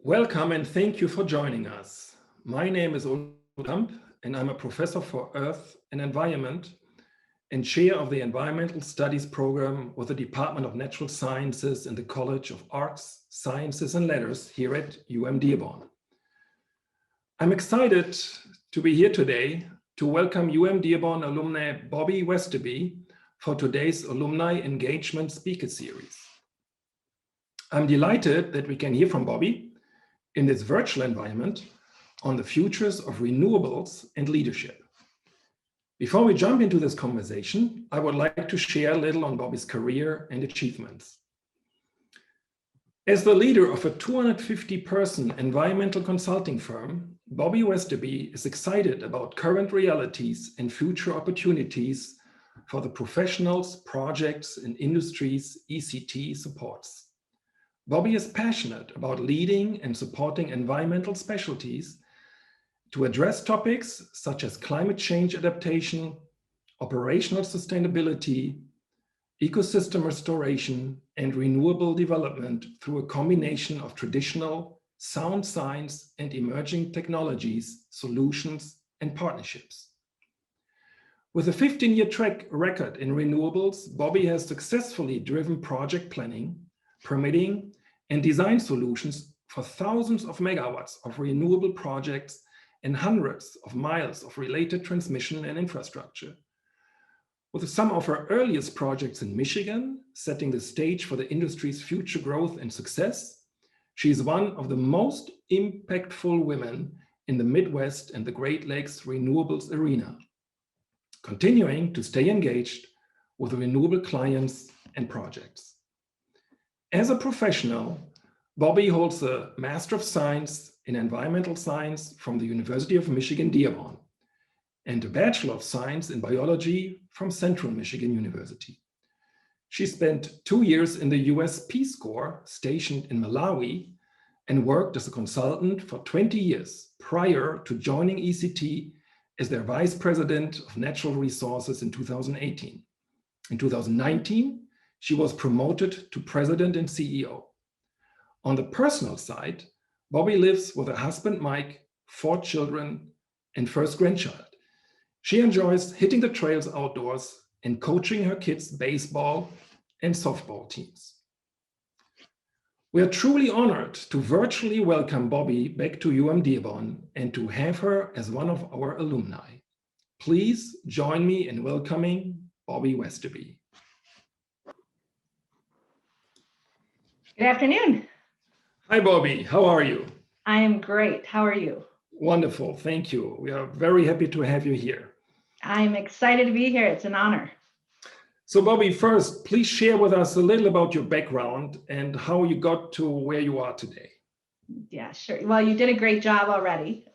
Welcome and thank you for joining us. My name is Ulrich Kamp and I'm a professor for Earth and Environment and chair of the Environmental Studies program with the Department of Natural Sciences in the College of Arts, Sciences and Letters here at UM-Dearborn. I'm excited to be here today to welcome UM-Dearborn alumni Bobbi Westerby for today's Alumni Engagement Speaker Series. I'm delighted that we can hear from Bobbi in this virtual environment on the futures of renewables and leadership. Before we jump into this conversation, I would like to share a little on Bobbi's career and achievements. As the leader of a 250-person environmental consulting firm, Bobbi Westerby is excited about current realities and future opportunities for the professionals, projects, and industries ECT supports. Bobbi is passionate about leading and supporting environmental specialties to address topics such as climate change adaptation, operational sustainability, ecosystem restoration, and renewable development through a combination of traditional, sound science, and emerging technologies, solutions, and partnerships. With a 15-year track record in renewables, Bobbi has successfully driven project planning, permitting, and design solutions for thousands of megawatts of renewable projects and hundreds of miles of related transmission and infrastructure. With some of her earliest projects in Michigan, setting the stage for the industry's future growth and success, she is one of the most impactful women in the Midwest and the Great Lakes renewables arena, continuing to stay engaged with renewable clients and projects. As a professional, Bobbi holds a Master of Science in Environmental Science from the University of Michigan-Dearborn and a Bachelor of Science in Biology from Central Michigan University. She spent 2 years in the US Peace Corps stationed in Malawi and worked as a consultant for 20 years prior to joining ECT as their Vice President of Natural Resources in 2018. In 2019, she was promoted to President and CEO. On the personal side, Bobbi lives with her husband, Mike, 4 children, and first grandchild. She enjoys hitting the trails outdoors and coaching her kids' baseball and softball teams. We are truly honored to virtually welcome Bobbi back to UM-Dearborn and to have her as one of our alumni. Please join me in welcoming Bobbi Westerby. Good afternoon. Hi, Bobbi. How are you? I am great. How are you? Wonderful. Thank you. We are very happy to have you here. I'm excited to be here. It's an honor. So, Bobbi, first, please share with us a little about your background and how you got to where you are today. Yeah, sure. Well, you did a great job already.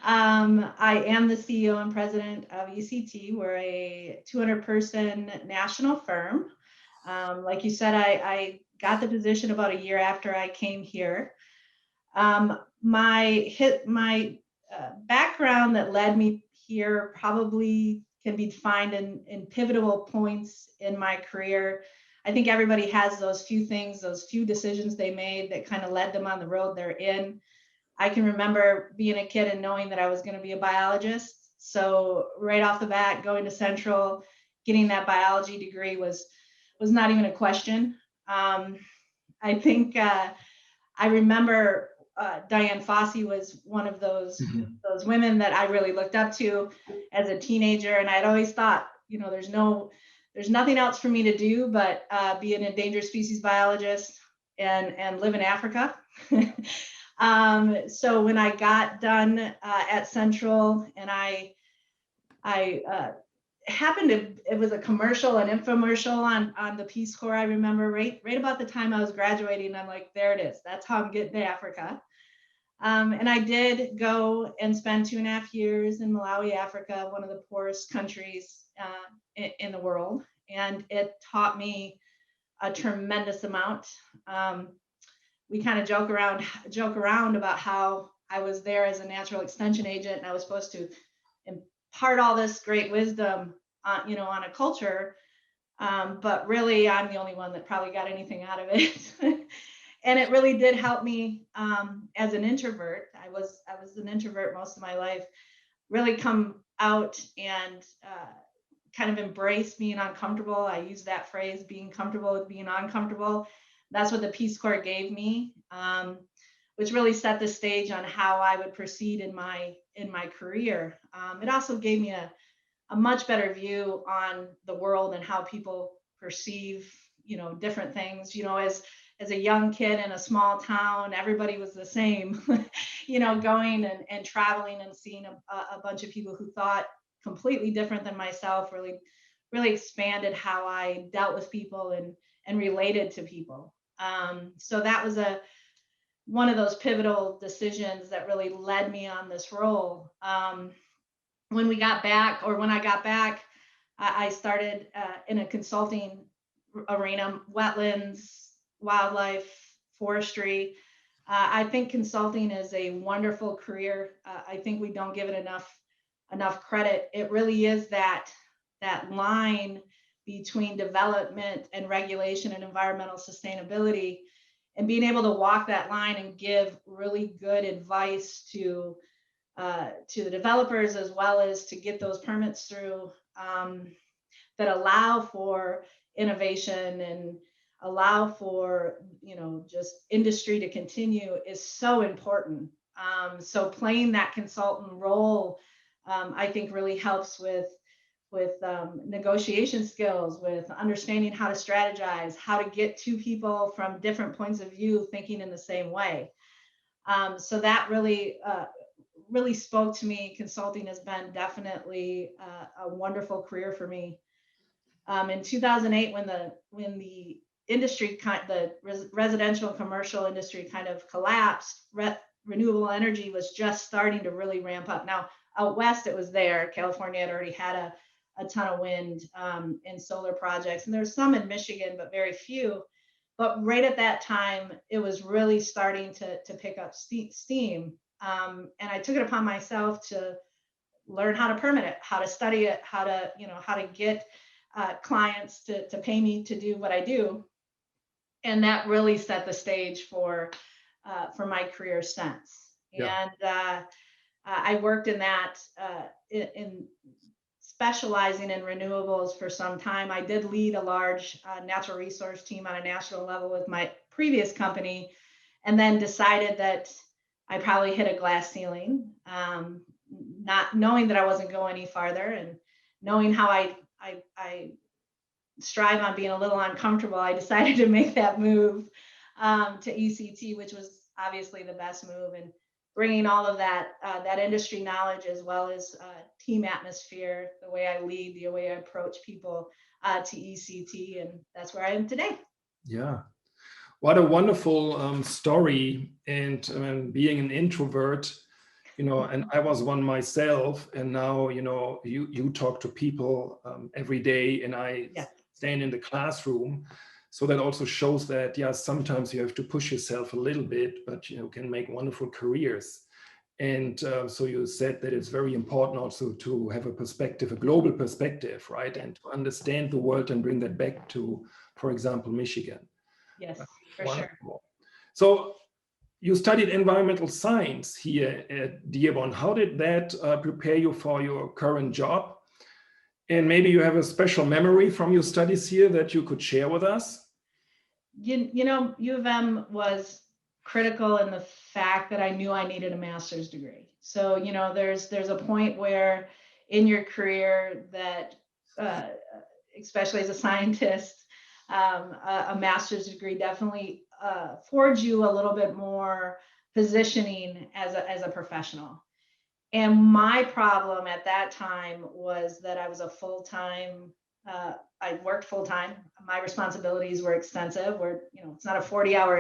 I am the CEO and president of ECT. We're a 200-person national firm. Like you said, I got the position about a year after I came here. My background that led me here probably can be defined in pivotal points in my career. I think everybody has those few things, those few decisions they made that kind of led them on the road they're in. I can remember being a kid and knowing that I was going to be a biologist. So right off the bat, going to Central, getting that biology degree was not even a question. I think I remember Diane Fossey was one of those women that I really looked up to as a teenager, and I'd always thought, you know, there's nothing else for me to do but be an endangered species biologist and live in Africa. So when I got done at Central, and I happened to, it was a commercial, an infomercial on the Peace Corps. I remember right about the time I was graduating, I'm like, there it is. That's how I'm getting to Africa. And I did go and spend 2.5 years in Malawi, Africa, one of the poorest countries in the world. And it taught me a tremendous amount. We kind of joke around about how I was there as a natural extension agent, and I was supposed to impart all this great wisdom, on a culture, but really I'm the only one that probably got anything out of it. And it really did help me as an introvert. I was an introvert most of my life, really come out and kind of embrace being uncomfortable. I use that phrase, being comfortable with being uncomfortable. That's what the Peace Corps gave me, which really set the stage on how I would proceed in my career. It also gave me a much better view on the world and how people perceive, different things. As a young kid in a small town, everybody was the same, going and traveling and seeing a bunch of people who thought completely different than myself really expanded how I dealt with people and related to people. So that was one of those pivotal decisions that really led me on this role. When I got back, I started in a consulting arena, wetlands, wildlife, forestry. I think consulting is a wonderful career. I think we don't give it enough credit. It really is that line between development and regulation and environmental sustainability, and being able to walk that line and give really good advice to the developers, as well as to get those permits through, that allow for innovation and allow for just industry to continue, is so important. So playing that consultant role, I think really helps with negotiation skills, with understanding how to strategize, how to get two people from different points of view thinking in the same way. So that really spoke to me. Consulting has been definitely a wonderful career for me. In 2008, when the industry, the residential and commercial industry kind of collapsed, renewable energy was just starting to really ramp up. Now, out west, it was there. California had already had a ton of wind and solar projects, and there's some in Michigan, but very few. But right at that time, it was really starting to pick up steam. And I took it upon myself to learn how to permit it, how to study it, how to get clients to pay me to do what I do. And that really set the stage for my career since. Yeah. And I worked in that, in specializing in renewables for some time. I did lead a large natural resource team on a national level with my previous company, and then decided that I probably hit a glass ceiling, not knowing that I wasn't going any farther, and knowing how I strive on being a little uncomfortable. I decided to make that move to ECT, which was obviously the best move, and bringing all of that industry knowledge, as well as team atmosphere, the way I lead, the way I approach people, to ECT, and that's where I am today. Yeah, what a wonderful story. And being an introvert, and I was one myself, and now you talk to people every day, and I stand in the classroom. So that also shows that, sometimes you have to push yourself a little bit, but can make wonderful careers. And so you said that it's very important also to have a perspective, a global perspective, right? And to understand the world and bring that back to, for example, Michigan. Yes, for wonderful. Sure. So you studied environmental science here at Dearborn. How did that prepare you for your current job? And maybe you have a special memory from your studies here that you could share with us? U of M was critical in the fact that I knew I needed a master's degree. So, there's a point where in your career that, especially as a scientist, a master's degree definitely affords you a little bit more positioning as a professional. And my problem at that time was that I was a full-time, I worked full-time. My responsibilities were extensive. It's not a 40-hour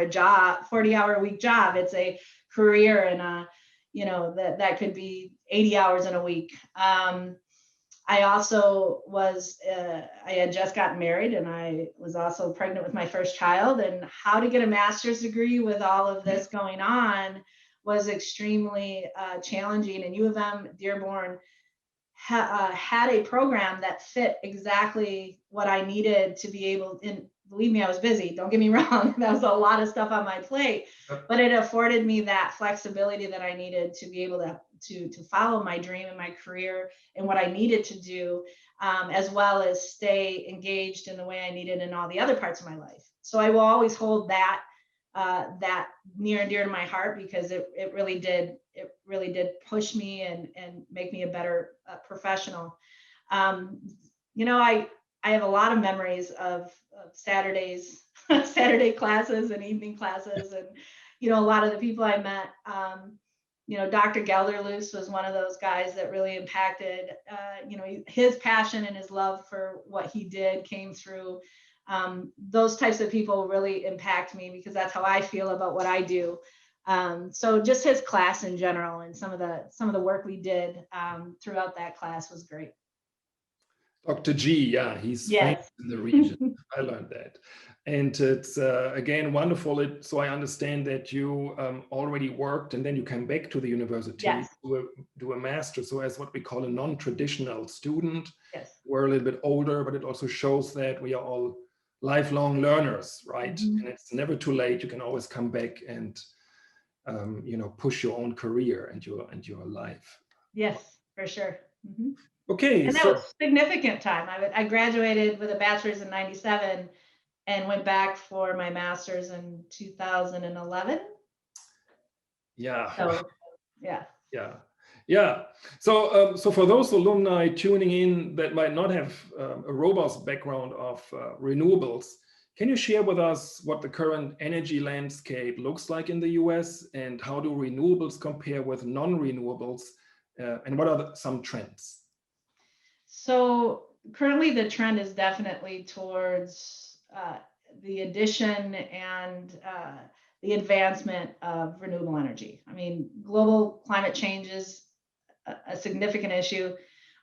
a week job. It's a career, and that could be 80 hours in a week. I also I had just gotten married, and I was also pregnant with my first child, and how to get a master's degree with all of this going on was extremely challenging. And U of M-Dearborn had a program that fit exactly what I needed to be able, believe me, I was busy. Don't get me wrong. That was a lot of stuff on my plate, but it afforded me that flexibility that I needed to be able to follow my dream and my career and what I needed to do, as well as stay engaged in the way I needed in all the other parts of my life. So I will always hold that that near and dear to my heart, because it really did push me and make me a better professional. You know, I have a lot of memories of Saturdays, Saturday classes and evening classes, and you know, a lot of the people I met. You know, Dr. Gelderloos was one of those guys that really impacted. You know, his passion and his love for what he did came through. Those types of people really impact me, because that's how I feel about what I do. So just his class in general and some of the work we did throughout that class was great. Dr. G, yeah, he's famous Yes. in the region. I learned that. And it's, again, wonderful. So I understand that you already worked and then you came back to the university Yes. to do a master. So as what we call a non-traditional student. Yes. We're a little bit older, but it also shows that we are all lifelong learners, right? Mm-hmm. And it's never too late. You can always come back and, you know, push your own career and your life. Yes, for sure. Mm-hmm. Okay, and that was significant time. I graduated with a bachelor's in '97 and went back for my master's in 2011. Yeah. So, yeah. Yeah. Yeah. So, so for those alumni tuning in that might not have a robust background of renewables, can you share with us what the current energy landscape looks like in the US, and how do renewables compare with non-renewables, and what are some trends? So currently the trend is definitely towards the addition and the advancement of renewable energy. I mean, global climate change is a significant issue.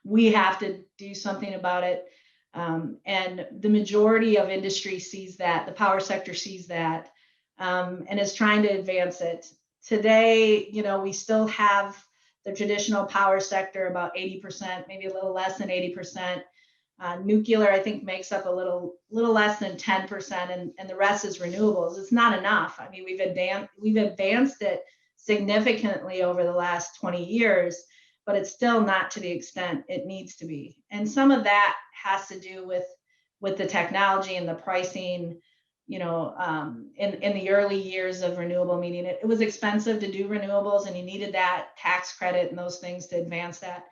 We have to do something about it. And the majority of industry sees that, the power sector sees that, and is trying to advance it. Today, you know, we still have the traditional power sector about 80%, maybe a little less than 80%. Nuclear, I think, makes up a little less than 10%, and the rest is renewables. It's not enough. I mean, we've advanced it significantly over the last 20 years, but it's still not to the extent it needs to be. And some of that has to do with the technology and the pricing. You know, in the early years of renewable, meaning it was expensive to do renewables, and you needed that tax credit and those things to advance that.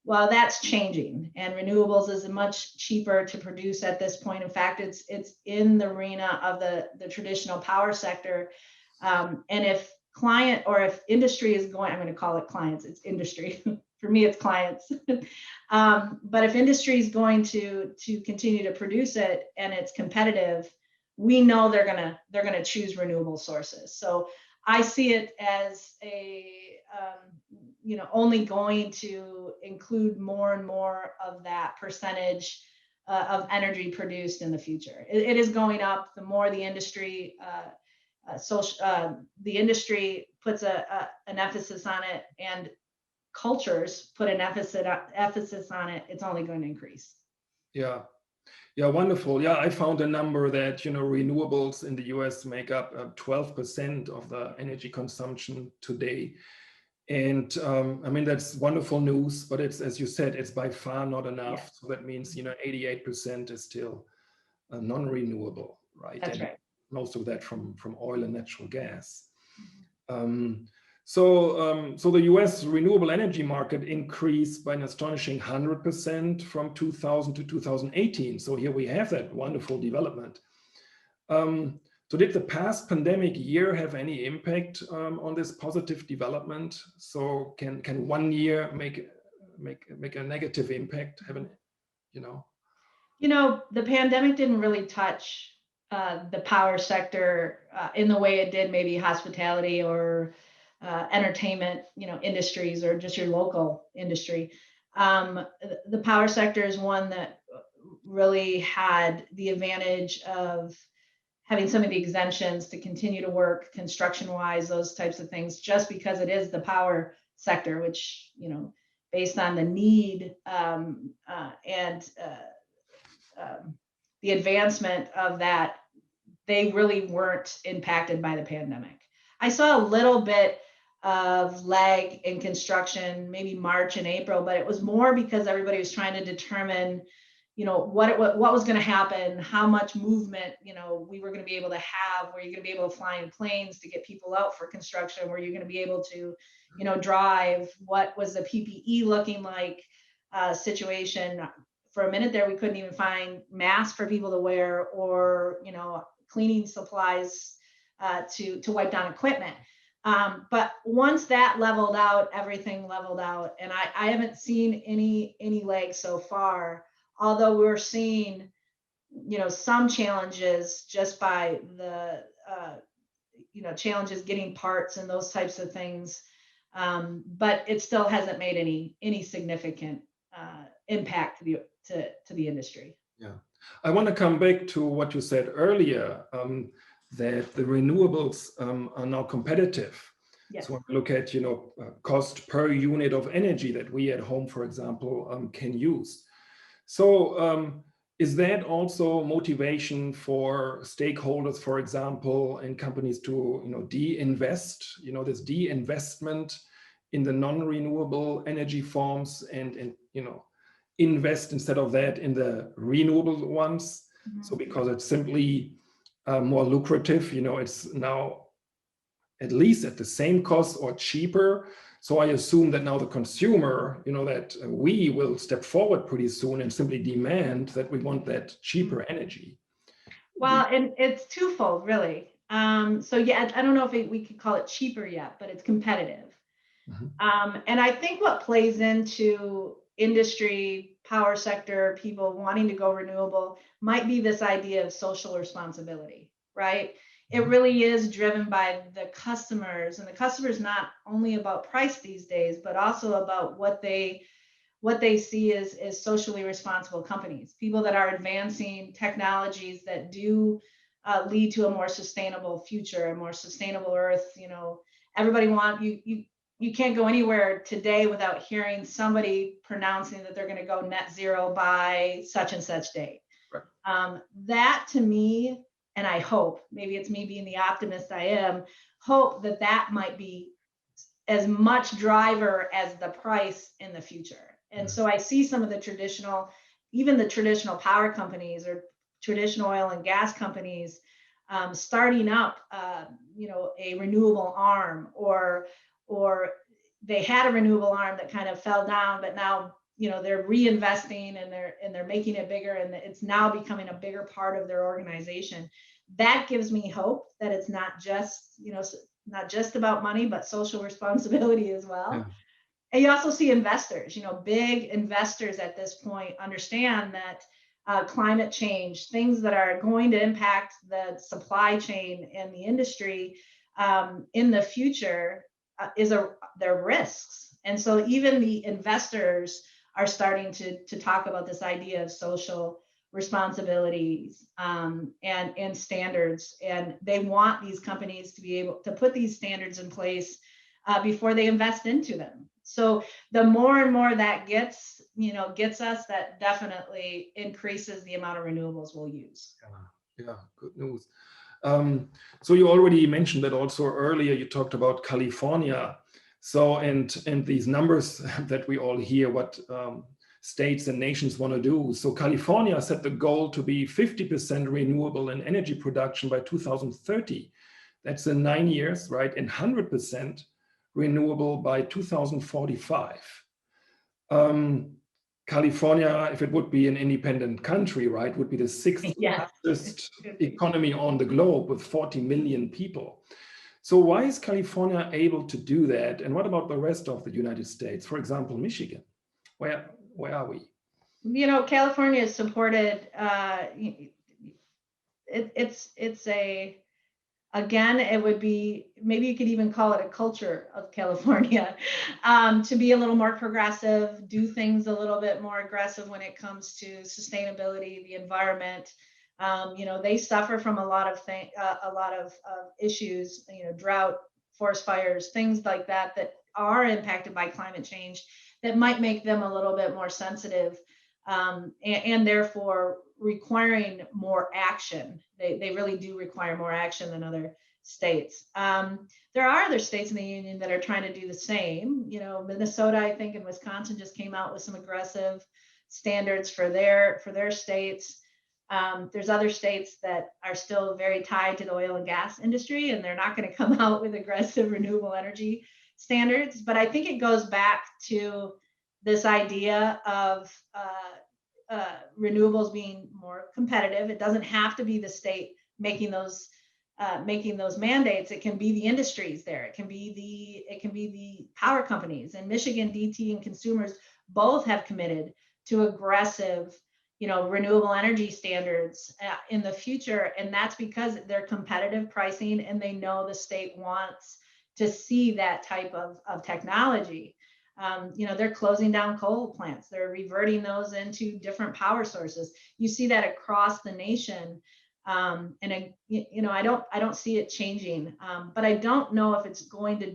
Well, that's changing, and renewables is much cheaper to produce at this point. In fact, it's in the arena of the traditional power sector. And if industry is going, I'm going to call it clients, it's industry. For me, it's clients. But if industry is going to continue to produce it and it's competitive, we know they're gonna choose renewable sources. So I see it as a you know, only going to include more and more of that percentage of energy produced in the future. It is going up. The more the industry the industry puts an emphasis on it, and cultures put an emphasis on it, it's only going to increase. Yeah. Yeah, wonderful. Yeah, I found a number that, you know, renewables in the US make up 12% of the energy consumption today. And I mean, that's wonderful news, but it's, as you said, it's by far not enough. Yeah. So that means, you know, 88% is still non-renewable, right? That's and right. most of that from oil and natural gas. Mm-hmm. So the US renewable energy market increased by an astonishing 100% from 2000 to 2018. So here we have that wonderful development. So did the past pandemic year have any impact on this positive development? So can 1 year make a negative impact? You know, the pandemic didn't really touch the power sector in the way it did maybe hospitality or entertainment, industries, or just your local industry. The power sector is one that really had the advantage of having some of the exemptions to continue to work construction wise, those types of things, just because it is the power sector, which, based on the need and the advancement of that, they really weren't impacted by the pandemic. I saw a little bit of lag in construction, maybe March and April, but it was more because everybody was trying to determine, what was going to happen, how much movement, we were going to be able to have, were you going to be able to fly in planes to get people out for construction, were you going to be able to, drive, what was the PPE looking like, situation. For a minute there, we couldn't even find masks for people to wear, or, cleaning supplies to wipe down equipment. But once that leveled out, everything leveled out, and I haven't seen any legs so far. Although we're seeing, some challenges just by the, challenges getting parts and those types of things, but it still hasn't made any significant impact to the industry. Yeah, I want to come back to what you said earlier, that the renewables are now competitive. Yes. So when we look at, cost per unit of energy that we at home, for example, can use. So is that also motivation for stakeholders, for example, and companies to, de-invest, this de-investment in the non-renewable energy forms and invest instead of that in the renewable ones? Mm-hmm. So because it's simply more lucrative, it's now at least at the same cost or cheaper. So I assume that now the consumer, that we will step forward pretty soon and simply demand that we want that cheaper energy. Well, and it's twofold, really. So yeah, I don't know if we could call it cheaper yet, but it's competitive. Mm-hmm. And I think what plays into industry, power sector, people wanting to go renewable might be this idea of social responsibility, right? It really is driven by the customers, and the customers not only about price these days, but also about what they see as socially responsible companies, people that are advancing technologies that do lead to a more sustainable future, a more sustainable earth. Everybody you can't go anywhere today without hearing somebody pronouncing that they're going to go net zero by such and such date. Right. That to me, and I hope, maybe it's me being the optimist I am, hope that might be as much driver as the price in the future. And so I see some of the traditional, even the traditional power companies or traditional oil and gas companies starting up, a renewable arm, or they had a renewable arm that kind of fell down, but now they're reinvesting and they're making it bigger, and it's now becoming a bigger part of their organization. That gives me hope that it's not just about money, but social responsibility as well. Yeah. And you also see investors, big investors at this point understand that climate change, things that are going to impact the supply chain and the industry in the future they're risks. And so even the investors are starting to talk about this idea of social responsibilities and standards, and they want these companies to be able to put these standards in place before they invest into them. So the more and more that gets us, that definitely increases the amount of renewables we'll use. Yeah, good news. So you already mentioned that also earlier. You talked about California. So and these numbers that we all hear, what states and nations want to do. So California set the goal to be 50% renewable in energy production by 2030. That's in 9 years, right? And 100% renewable by 2045. California, if it would be an independent country, right, would be the sixth largest economy on the globe with 40 million people. So why is California able to do that? And what about the rest of the United States? For example, Michigan, where are we? California is supported. Again, it would be, maybe you could even call it a culture of California, to be a little more progressive, do things a little bit more aggressive when it comes to sustainability, the environment. They suffer from a lot of issues, drought, forest fires, things like that are impacted by climate change, that might make them a little bit more sensitive, and therefore requiring more action. They really do require more action than other states. There are other states in the union that are trying to do the same. You know, Minnesota, I think, and Wisconsin just came out with some aggressive standards for their states. There's other states that are still very tied to the oil and gas industry, and they're not going to come out with aggressive renewable energy standards. But I think it goes back to this idea of renewables being more competitive. It doesn't have to be the state making those mandates. It can be the industries there. It can be the power companies. And Michigan, DT, and consumers both have committed to aggressive, you know, renewable energy standards in the future. And that's because they're competitive pricing, and they know the state wants to see that type of they're closing down coal plants. They're reverting those into different power sources. You see that across the nation. I don't see it changing, but I don't know if it's going to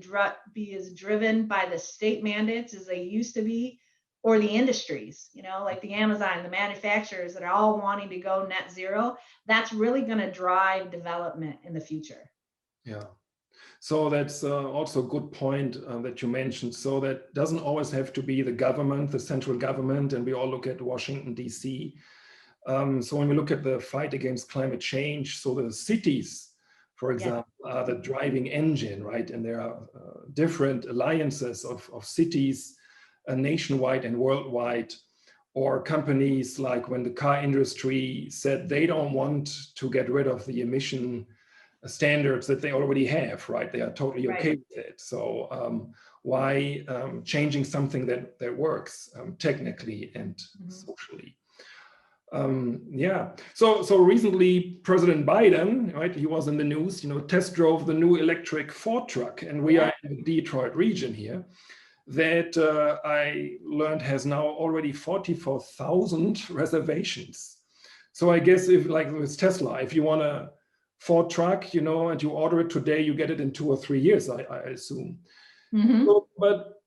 be as driven by the state mandates as they used to be, or the industries, like the Amazon, the manufacturers that are all wanting to go net zero. That's really going to drive development in the future. Yeah. So that's also a good point that you mentioned. So that doesn't always have to be the government, the central government, and we all look at Washington, D.C. So when we look at the fight against climate change, so the cities, for example, are the driving engine, right? And there are different alliances of cities, nationwide and worldwide, or companies like when the car industry said they don't want to get rid of the emission standards that they already have, right? They are totally okay with it. So why changing something that works technically and socially? So recently President Biden, right, he was in the news, test drove the new electric Ford truck, and we are in the Detroit region here, that I learned has now already 44,000 reservations. So I guess if, like with Tesla, if you want a Ford truck, and you order it today, you get it in 2 or 3 years, I assume. So, but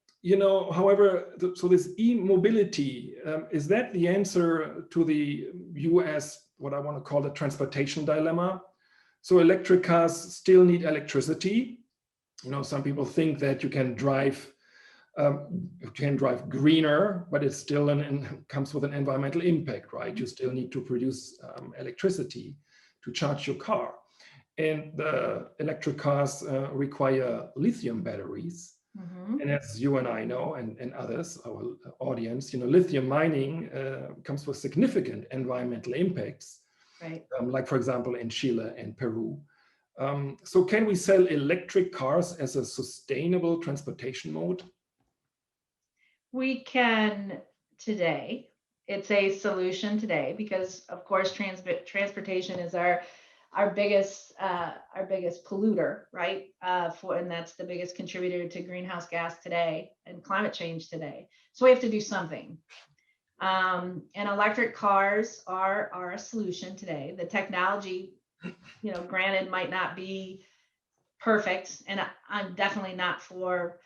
however, so this e-mobility, is that the answer to the US, what I want to call the transportation dilemma? So electric cars still need electricity. Some people think that you can drive greener, but it still comes with an environmental impact, right? You still need to produce electricity to charge your car. And the electric cars require lithium batteries. And as you and I know, and others, our audience, lithium mining comes with significant environmental impacts, right? Like, for example, in Chile and Peru. So can we sell electric cars as a sustainable transportation mode? We can today. It's a solution today because, of course, transportation is our biggest polluter, right? And that's the biggest contributor to greenhouse gas today and climate change today. So we have to do something. And electric cars are a solution today. The technology, granted, might not be perfect, and I'm definitely not for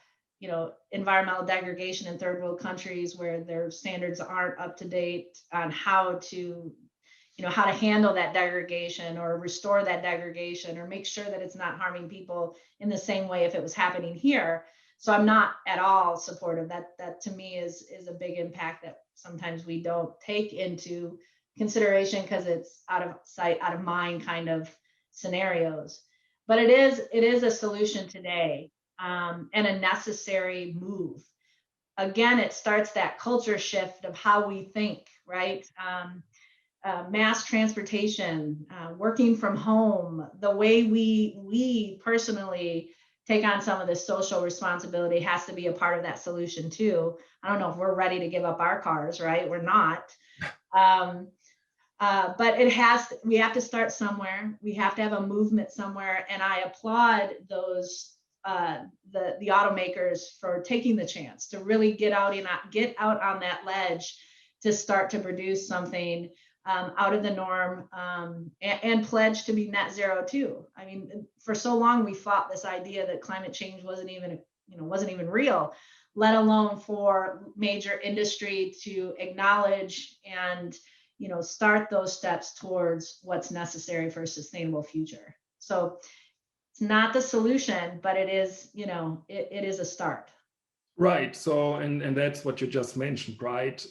environmental degradation in third world countries where their standards aren't up to date on how to handle that degradation or restore that degradation or make sure that it's not harming people in the same way if it was happening here. So I'm not at all supportive. That to me is a big impact that sometimes we don't take into consideration because it's out of sight, out of mind kind of scenarios. But it is a solution today, and a necessary move. Again, it starts that culture shift of how we think, right? Mass transportation, working from home, the way we personally take on some of the social responsibility has to be a part of that solution too. I don't know if we're ready to give up our cars, right? We're not. But we have to start somewhere. We have to have a movement somewhere. And I applaud those, the automakers for taking the chance to really get out on that ledge to start to produce something out of the norm, and pledge to be net zero too. I mean, for so long we fought this idea that climate change wasn't even real, let alone for major industry to acknowledge and start those steps towards what's necessary for a sustainable future. So it's not the solution, but it is, it is a start. Right. So, and that's what you just mentioned, right?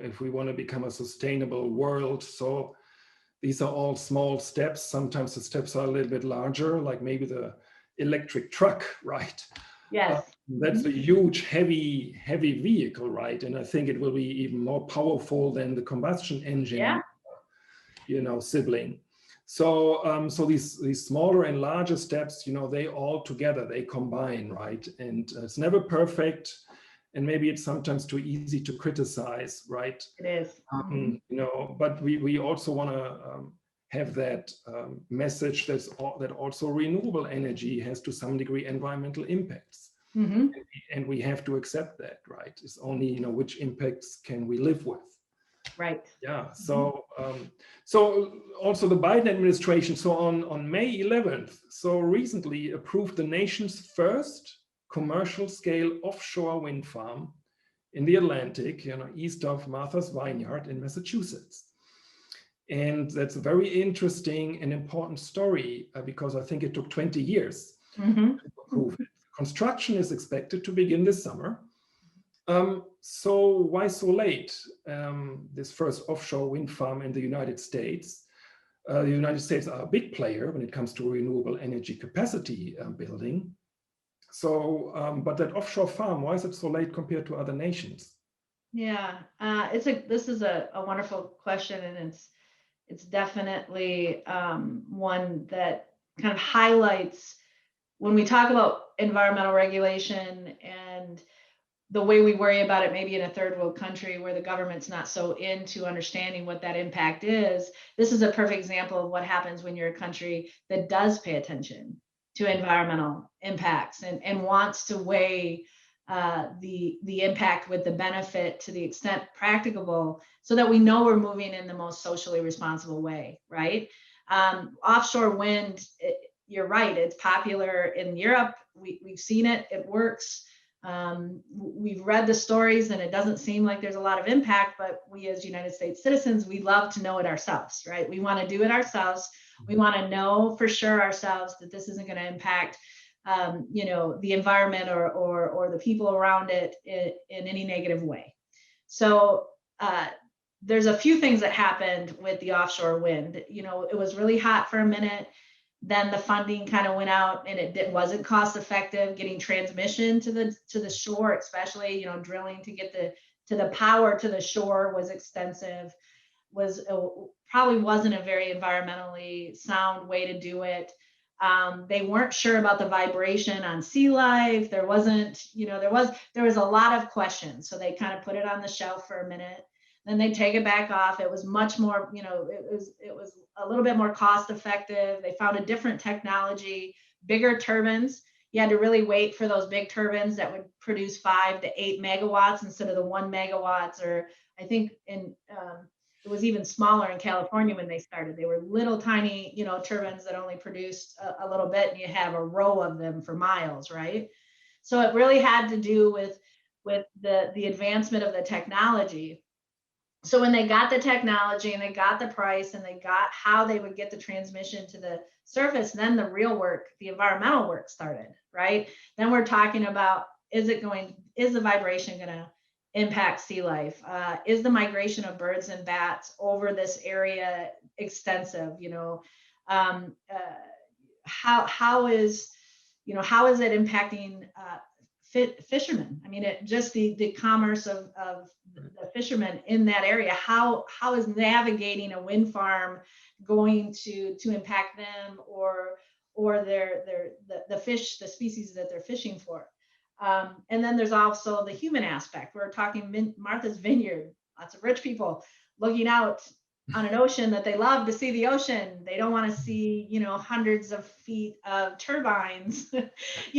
If we want to become a sustainable world, so these are all small steps. Sometimes the steps are a little bit larger, like maybe the electric truck, right? Yes. That's a huge, heavy vehicle, right? And I think it will be even more powerful than the combustion engine, sibling. So, so these smaller and larger steps, they all together, they combine, right? And it's never perfect, and maybe it's sometimes too easy to criticize, right? It is. But we also want to have that message that also renewable energy has to some degree environmental impacts. And we have to accept that, right? It's only, which impacts can we live with? Right. Yeah. So, so also the Biden administration, so on May 11th, so recently approved the nation's first commercial scale offshore wind farm in the Atlantic, east of Martha's Vineyard in Massachusetts. And that's a very interesting and important story because I think it took 20 years to approve it. Construction is expected to begin this summer. So why so late? This first offshore wind farm in the United States. The United States are a big player when it comes to renewable energy capacity building. So, but that offshore farm, why is it so late compared to other nations? Yeah, this is a wonderful question, and it's definitely one that kind of highlights when we talk about environmental regulation and the way we worry about it maybe in a third world country where the government's not so into understanding what that impact is. This is a perfect example of what happens when you're a country that does pay attention to environmental impacts and wants to weigh the impact with the benefit to the extent practicable so that we know we're moving in the most socially responsible way, right? Offshore wind, you're right, it's popular in Europe. We've seen it, it works. We've read the stories and it doesn't seem like there's a lot of impact, but we as United States citizens, we love to know it ourselves, right? We want to do it ourselves. We want to know for sure ourselves that this isn't going to impact the environment or the people around it in any negative way. So there's a few things that happened with the offshore wind. It was really hot for a minute. Then the funding kind of went out and it wasn't cost effective getting transmission to the shore, especially, drilling to get the power to the shore was expensive, probably wasn't a very environmentally sound way to do it. They weren't sure about the vibration on sea life. There wasn't, there was a lot of questions. So they kind of put it on the shelf for a minute. Then they take it back off. It was much more, it was a little bit more cost effective. They found a different technology, bigger turbines. You had to really wait for those big turbines that would produce 5 to 8 megawatts instead of the 1 megawatts, or I think it was even smaller in California when they started. They were little tiny, turbines that only produced a little bit, and you have a row of them for miles, right? So it really had to do with the advancement of the technology. So when they got the technology and they got the price and they got how they would get the transmission to the surface, then the real work, the environmental work started, right? Then we're talking about, is the vibration going to impact sea life? Is the migration of birds and bats over this area extensive? How is it impacting fishermen? I mean, just the commerce of the fishermen in that area. How is navigating a wind farm going to impact them or the fish, the species that they're fishing for? And then there's also the human aspect. We're talking Martha's Vineyard, lots of rich people looking out on an ocean that they love to see the ocean. They don't want to see, hundreds of feet of turbines,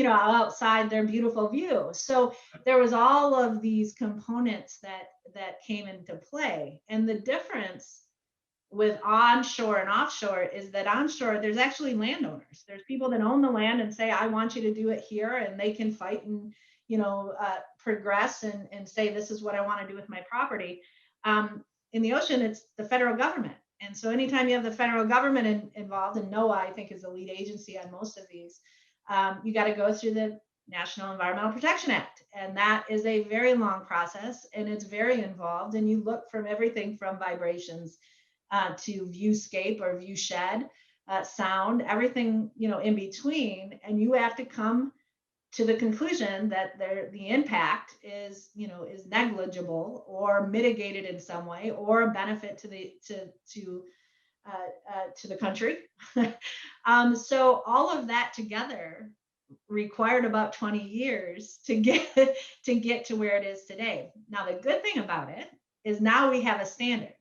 outside their beautiful view. So there was all of these components that came into play. And the difference with onshore and offshore is that onshore, there's actually landowners. There's people that own the land and say, I want you to do it here. And they can fight and, progress and say, this is what I want to do with my property. in the ocean, it's the federal government. And so anytime you have the federal government involved, and NOAA, I think, is the lead agency on most of these, you got to go through the National Environmental Protection Act. And that is a very long process, and it's very involved. And you look from everything from vibrations to viewscape or view shed, sound, everything, in between. And you have to come to the conclusion that the impact is negligible or mitigated in some way, or a benefit to the country. So all of that together required about 20 years to get to where it is today. Now, the good thing about it is now we have a standard.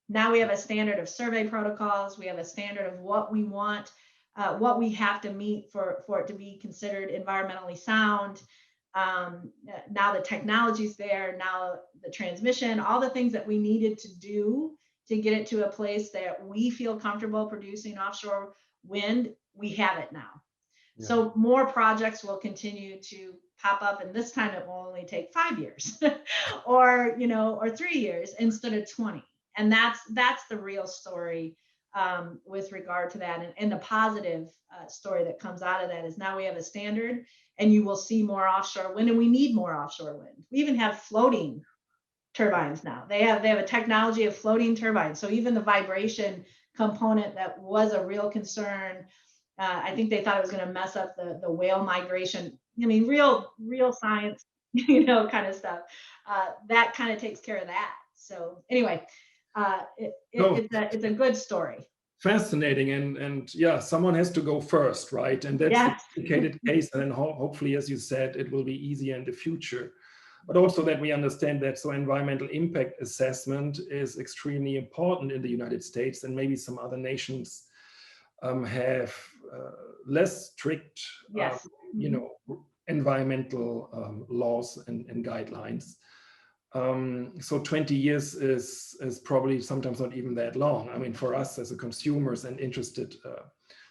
Now we have a standard of survey protocols. We have a standard of what we want, what we have to meet for it to be considered environmentally sound. Now the technology's there, now the transmission, all the things that we needed to do to get it to a place that we feel comfortable producing offshore wind, we have it now. Yeah. So more projects will continue to pop up, and this time it will only take 5 years or 3 years instead of 20. And that's the real story with regard to that. And the positive story that comes out of that is now we have a standard, and you will see more offshore wind, and we need more offshore wind. We even have floating turbines now. They have a technology of floating turbines. So even the vibration component that was a real concern, I think they thought it was going to mess up the whale migration. I mean, real science, kind of stuff. That kind of takes care of that. So anyway, it's a good story. Fascinating, and yeah, someone has to go first, right? And that's a complicated case, and then hopefully, as you said, it will be easier in the future. But also that we understand that environmental impact assessment is extremely important in the United States, and maybe some other nations have less strict, environmental laws and guidelines. So 20 years is probably sometimes not even that long. I mean, for us as a consumers and interested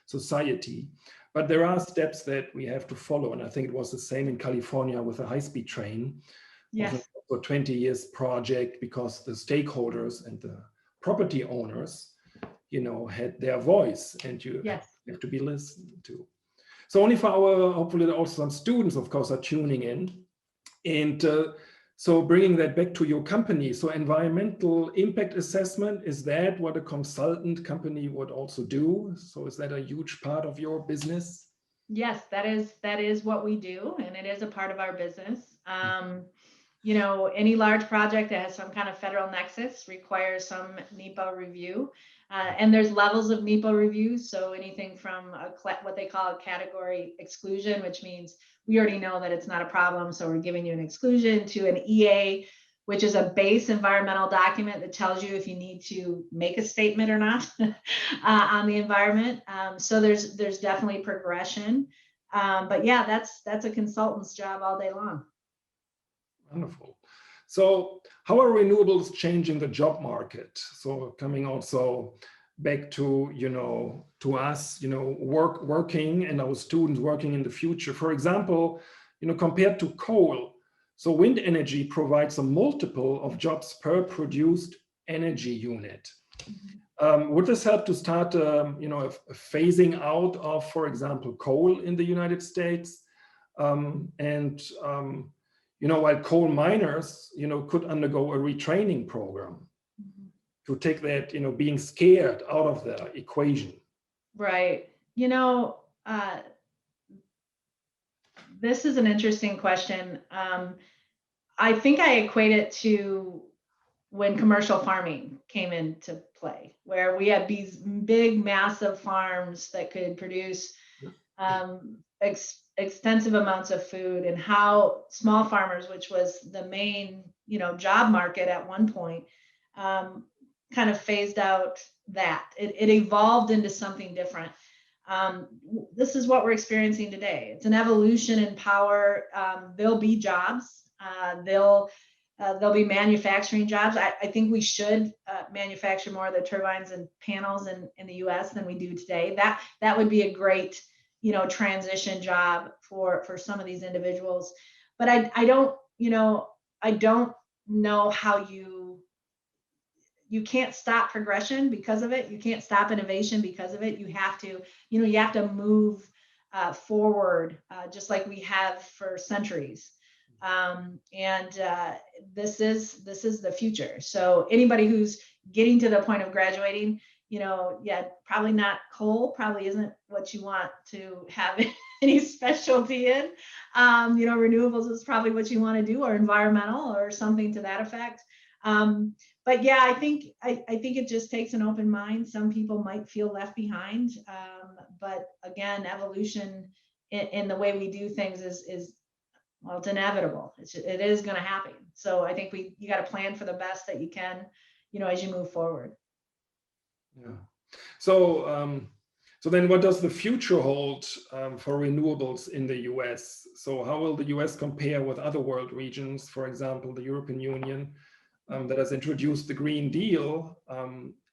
society, but there are steps that we have to follow. And I think it was the same in California with a high-speed train. Yes. For 20 years project, because the stakeholders and the property owners, had their voice, and you have to be listened to. So only for hopefully also some students, of course, are tuning in. And so bringing that back to your company, so environmental impact assessment, is that what a consultant company would also do? So is that a huge part of your business? Yes, that is what we do, and it is a part of our business. Any large project that has some kind of federal nexus requires some NEPA review. And there's levels of NEPA review. So anything from what they call a category exclusion, which means we already know that it's not a problem, so we're giving you an exclusion, to an EA, which is a base environmental document that tells you if you need to make a statement or not on the environment. So there's definitely progression. But yeah, that's a consultant's job all day long. Wonderful. So how are renewables changing the job market? So coming also back to, to us, working and our students working in the future. For example, compared to coal, so wind energy provides a multiple of jobs per produced energy unit. Would this help to start, a phasing out of, for example, coal in the United States? While coal miners, could undergo a retraining program to take that, being scared out of the equation. Right. This is an interesting question. I think I equate it to when commercial farming came into play, where we had these big, massive farms that could produce extensive amounts of food, and how small farmers, which was the main, job market at one point, kind of phased out that. It evolved into something different. This is what we're experiencing today. It's an evolution in power. There'll be jobs. There'll be manufacturing jobs. I think we should manufacture more of the turbines and panels in the U.S. than we do today. That would be a great, transition job for some of these individuals. But I don't know how you you can't stop progression because of it. You can't stop innovation because of it. You have to, you have to move forward, just like we have for centuries. This is the future. So anybody who's getting to the point of graduating, probably not coal, probably isn't what you want to have any specialty in. Renewables is probably what you want to do, or environmental, or something to that effect. But yeah, I think it just takes an open mind. Some people might feel left behind, but again, evolution in the way we do things is well, it's inevitable. It is going to happen. So I think you got to plan for the best that you can, as you move forward. Yeah. So so then, what does the future hold for renewables in the US? So how will the US compare with other world regions, for example, the European Union, that has introduced the Green Deal,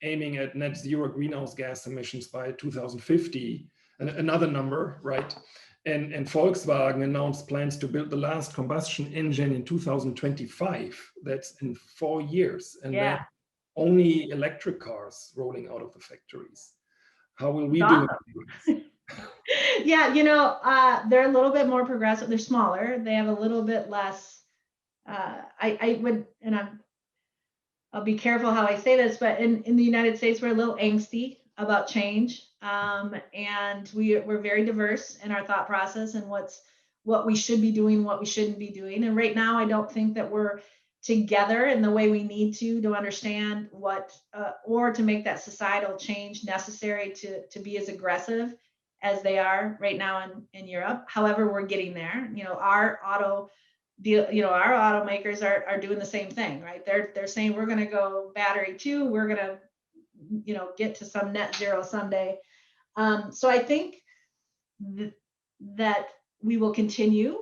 aiming at net zero greenhouse gas emissions by 2050, and another number, right? And Volkswagen announced plans to build the last combustion engine in 2025. That's in 4 years. And then only electric cars rolling out of the factories. How will we do it? Yeah, they're a little bit more progressive. They're smaller. They have a little bit less. I would, and I'll be careful how I say this, but in the United States, we're a little angsty about change, and we're very diverse in our thought process and what we should be doing, what we shouldn't be doing. And right now, I don't think that we're together in the way we need to understand what or to make that societal change necessary to be as aggressive as they are right now in Europe. However, we're getting there. Our automakers are doing the same thing, right? They're saying we're going to go battery too. We're going to get to some net zero someday. So I think that we will continue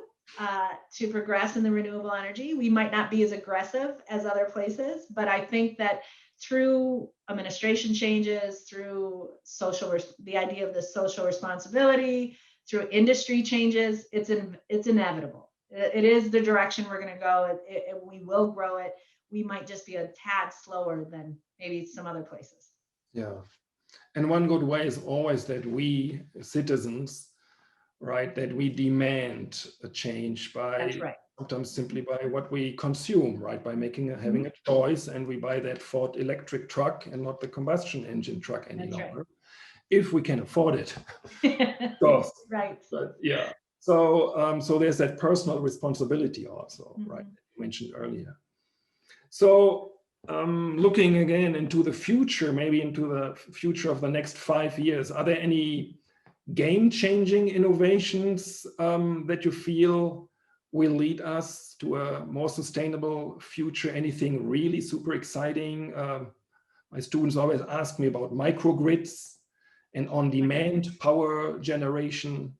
to progress in the renewable energy. We might not be as aggressive as other places, but I think that through administration changes, through the idea of the social responsibility, through industry changes, it's inevitable. It is the direction we're going to go. We will grow it. We might just be a tad slower than maybe some other places. Yeah. And one good way is always that we citizens, right, that we demand a change by sometimes simply by what we consume, right, by having a choice, and we buy that Ford electric truck and not the combustion engine truck any longer, if we can afford it. So, right. But yeah. So there's that personal responsibility also, right, that you mentioned earlier. So looking again into the future, maybe into the future of the next 5 years, are there any game-changing innovations that you feel will lead us to a more sustainable future? Anything really super exciting? My students always ask me about microgrids and on-demand power generation.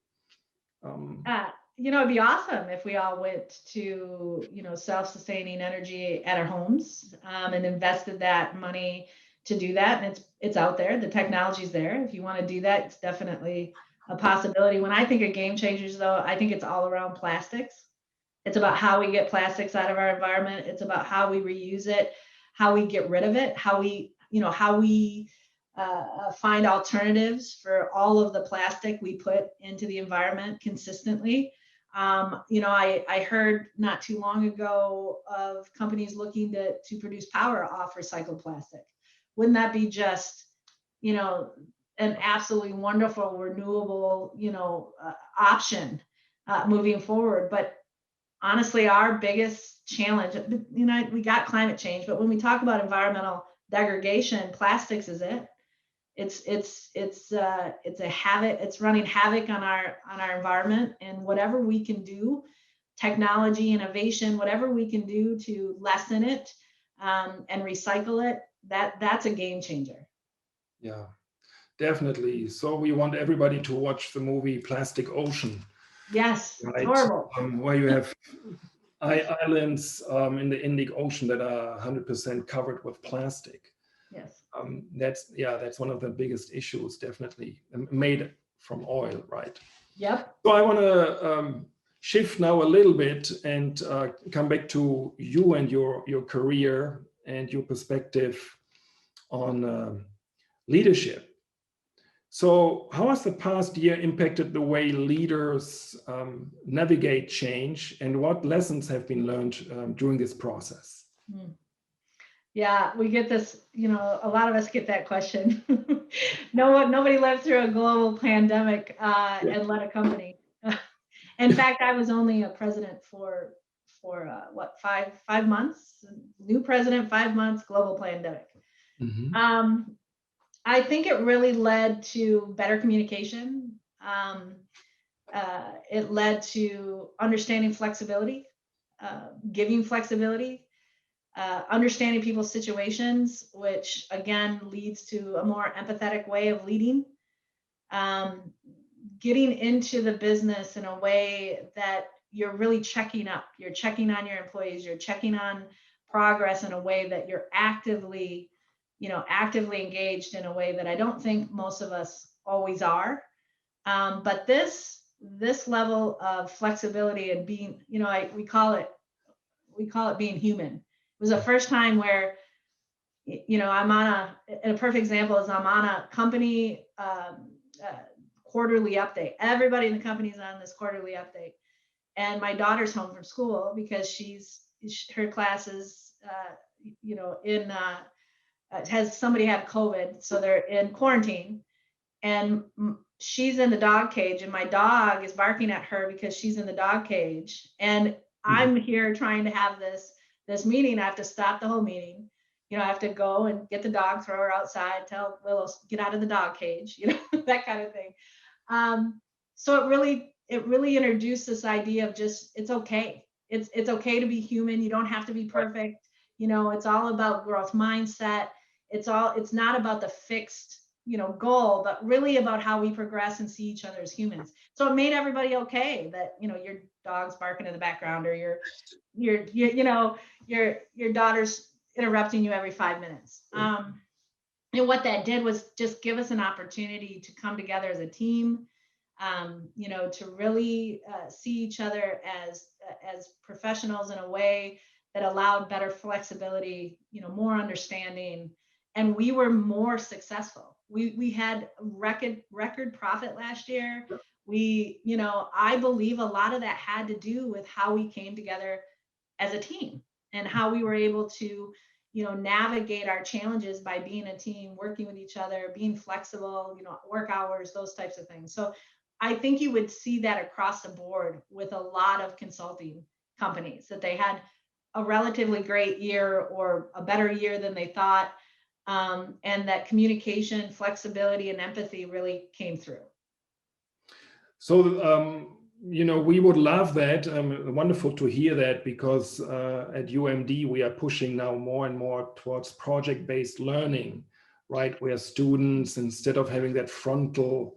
It'd be awesome if we all went to, self-sustaining energy at our homes and invested that money to do that. And it's out there. The technology's there. If you want to do that, it's definitely a possibility. When I think of game changers, though, I think it's all around plastics. It's about how we get plastics out of our environment. It's about how we reuse it, how we get rid of it, how we find alternatives for all of the plastic we put into the environment consistently. I heard not too long ago of companies looking to produce power off recycled plastic. Wouldn't that be just, an absolutely wonderful renewable, option moving forward? But honestly, our biggest challenge, we got climate change, but when we talk about environmental degradation, plastics is it. It's a havoc. It's running havoc on our environment, and whatever we can do, technology, innovation, whatever we can do to lessen it and recycle it, that's a game changer. Yeah, definitely. So we want everybody to watch the movie Plastic Ocean. Yes, right? It's horrible. Where you have islands in the Indic Ocean that are 100% covered with plastic. Yes. That's one of the biggest issues, definitely, made from oil, right? Yep. So I want to shift now a little bit and come back to you and your career and your perspective. on leadership. So how has the past year impacted the way leaders navigate change, and what lessons have been learned during this process? Yeah, we get this, a lot of us get that question. Nobody lived through a global pandemic and led a company. In fact, I was only a president for what, five months? New president, 5 months, global pandemic. Mm-hmm. I think it really led to better communication. It led to understanding flexibility, giving flexibility, understanding people's situations, which again leads to a more empathetic way of leading. Getting into the business in a way that you're really checking up, you're checking on your employees, you're checking on progress in a way that you're actively engaged in a way that I don't think most of us always are. But this level of flexibility and being, we call it being human. It was the first time where, I'm on a perfect example is I'm on a company quarterly update. Everybody in the company is on this quarterly update. And my daughter's home from school because her classes, has somebody had COVID, so they're in quarantine, and she's in the dog cage, and my dog is barking at her because she's in the dog cage, and I'm here trying to have this meeting. I have to stop the whole meeting. I have to go and get the dog, throw her outside, tell Willow get out of the dog cage, that kind of thing. So it really introduced this idea of just it's okay. It's okay to be human. You don't have to be perfect. It's all about growth mindset. It's not about the fixed, goal, but really about how we progress and see each other as humans. So it made everybody okay that, your dog's barking in the background, or your daughter's interrupting you every 5 minutes. And what that did was just give us an opportunity to come together as a team, to really see each other as professionals in a way that allowed better flexibility, more understanding, and we were more successful. We had record profit last year. I believe a lot of that had to do with how we came together as a team and how we were able to, navigate our challenges by being a team, working with each other, being flexible, work hours, those types of things. So I think you would see that across the board with a lot of consulting companies, that they had a relatively great year or a better year than they thought. And that communication, flexibility, and empathy really came through. So, we would love that. Wonderful to hear that, because at UMD, we are pushing now more and more towards project-based learning, right? Where students, instead of having that frontal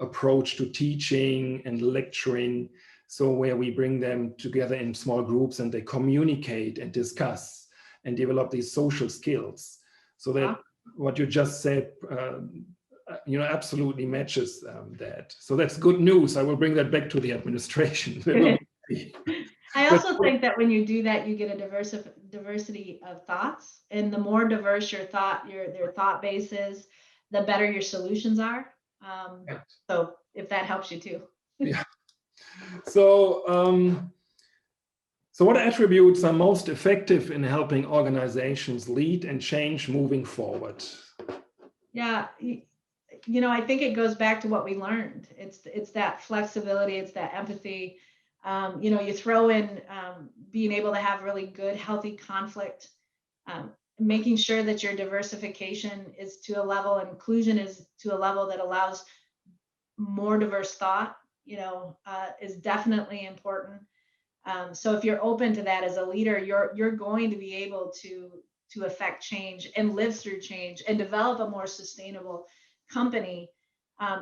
approach to teaching and lecturing, so where we bring them together in small groups and they communicate and discuss and develop these social skills. So that what you just said, absolutely matches that. So that's good news. I will bring that back to the administration. I also think that when you do that, you get a diversity of thoughts, and the more diverse your thought base is, the better your solutions are. So if that helps you too. Yeah. So what attributes are most effective in helping organizations lead and change moving forward? Yeah, I think it goes back to what we learned. It's that flexibility, it's that empathy. You throw in being able to have really good, healthy conflict, making sure that your diversification is to a level, inclusion is to a level that allows more diverse thought, is definitely important. So if you're open to that as a leader, you're going to be able to affect change and live through change and develop a more sustainable company.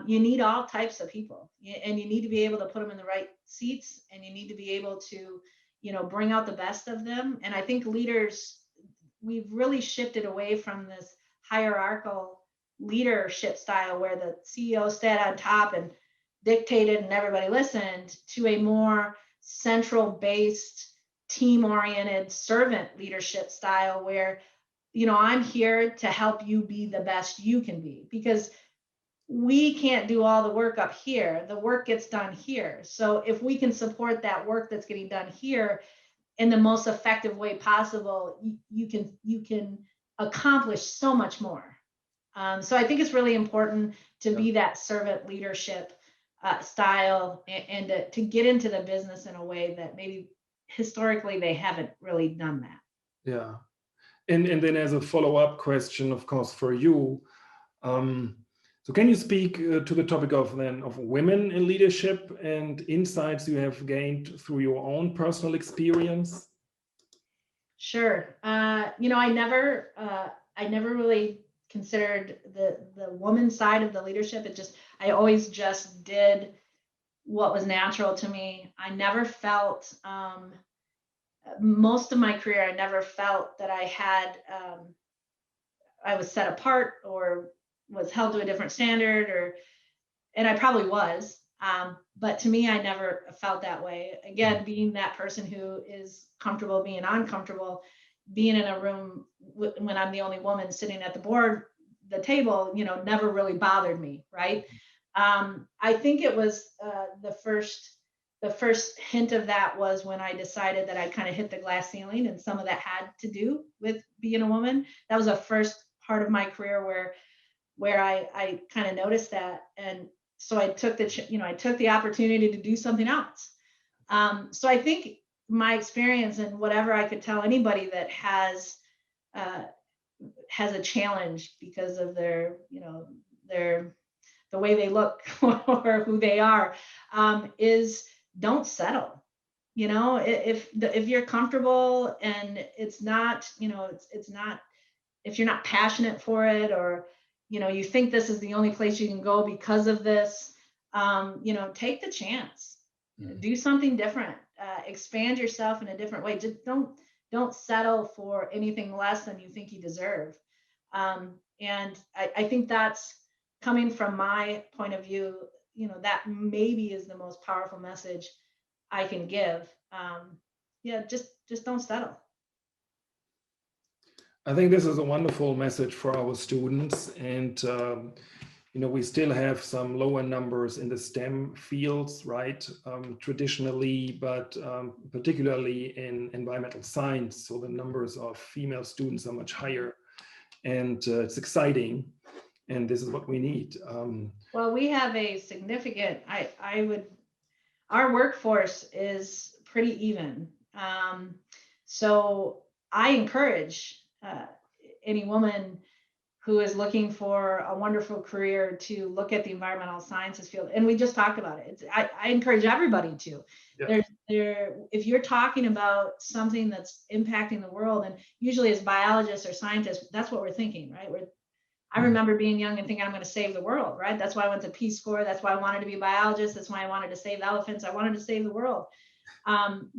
You need all types of people, and you need to be able to put them in the right seats, and you need to be able to, bring out the best of them. And I think leaders, we've really shifted away from this hierarchical leadership style where the CEO sat on top and dictated and everybody listened, to a more central based, team oriented servant leadership style where I'm here to help you be the best you can be, because we can't do all the work up here. The work gets done here. So if we can support that work that's getting done here in the most effective way possible, you can accomplish so much more. So I think it's really important to be that servant leadership style, and to get into the business in a way that maybe historically they haven't really done that. Yeah. And then as a follow-up question, of course, for you, so can you speak to the topic of women in leadership and insights you have gained through your own personal experience? Sure. I never really considered the woman side of the leadership. I always just did what was natural to me. I never felt, most of my career, I never felt that I was set apart or was held to a different standard, and I probably was. But to me, I never felt that way. Again, being that person who is comfortable being uncomfortable, being in a room when I'm the only woman sitting at the table, never really bothered me, right? I think it was the first hint of that was when I decided that I kind of hit the glass ceiling, and some of that had to do with being a woman. That was the first part of my career where I kind of noticed that, and so I took the opportunity to do something else. So I think my experience, and whatever I could tell anybody that has a challenge because of their the way they look or who they are, is don't settle. If you're comfortable and it's not, it's not, if you're not passionate for it, or you think this is the only place you can go because of this, take the chance. Do something different, expand yourself in a different way. Just don't settle for anything less than you think you deserve. And I think that's, coming from my point of view, that maybe is the most powerful message I can give. Just don't settle. I think this is a wonderful message for our students, and we still have some lower numbers in the STEM fields, right? Traditionally, but particularly in environmental science. So the numbers of female students are much higher, and it's exciting. And this is what we need. Well, we have a significant, our workforce is pretty even. So I encourage any woman who is looking for a wonderful career to look at the environmental sciences field. And we just talked about it. I encourage everybody to. Yeah. If you're talking about something that's impacting the world, and usually as biologists or scientists, that's what we're thinking, right? I remember being young and thinking I'm going to save the world, right? That's why I went to Peace Corps. That's why I wanted to be a biologist. That's why I wanted to save elephants. I wanted to save the world.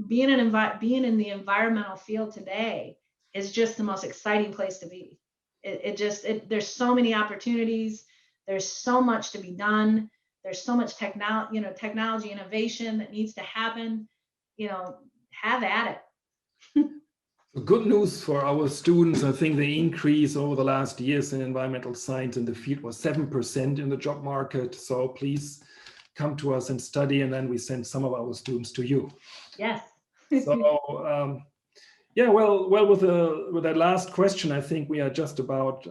Being in the environmental field today is just the most exciting place to be. There's so many opportunities. There's so much to be done. There's so much technology innovation that needs to happen. Have at it. Good news for our students. I think the increase over the last years in environmental science in the field was 7% in the job market. So please come to us and study, and then we send some of our students to you. Yes. So yeah, well, with that last question, I think we are just about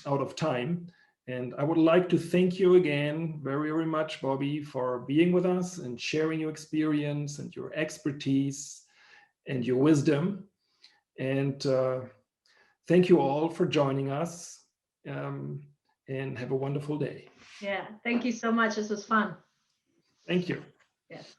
out of time. And I would like to thank you again very, very much, Bobbi, for being with us and sharing your experience and your expertise and your wisdom. And thank you all for joining us, and have a wonderful day. Yeah, thank you so much. This was fun. Thank you. Yes.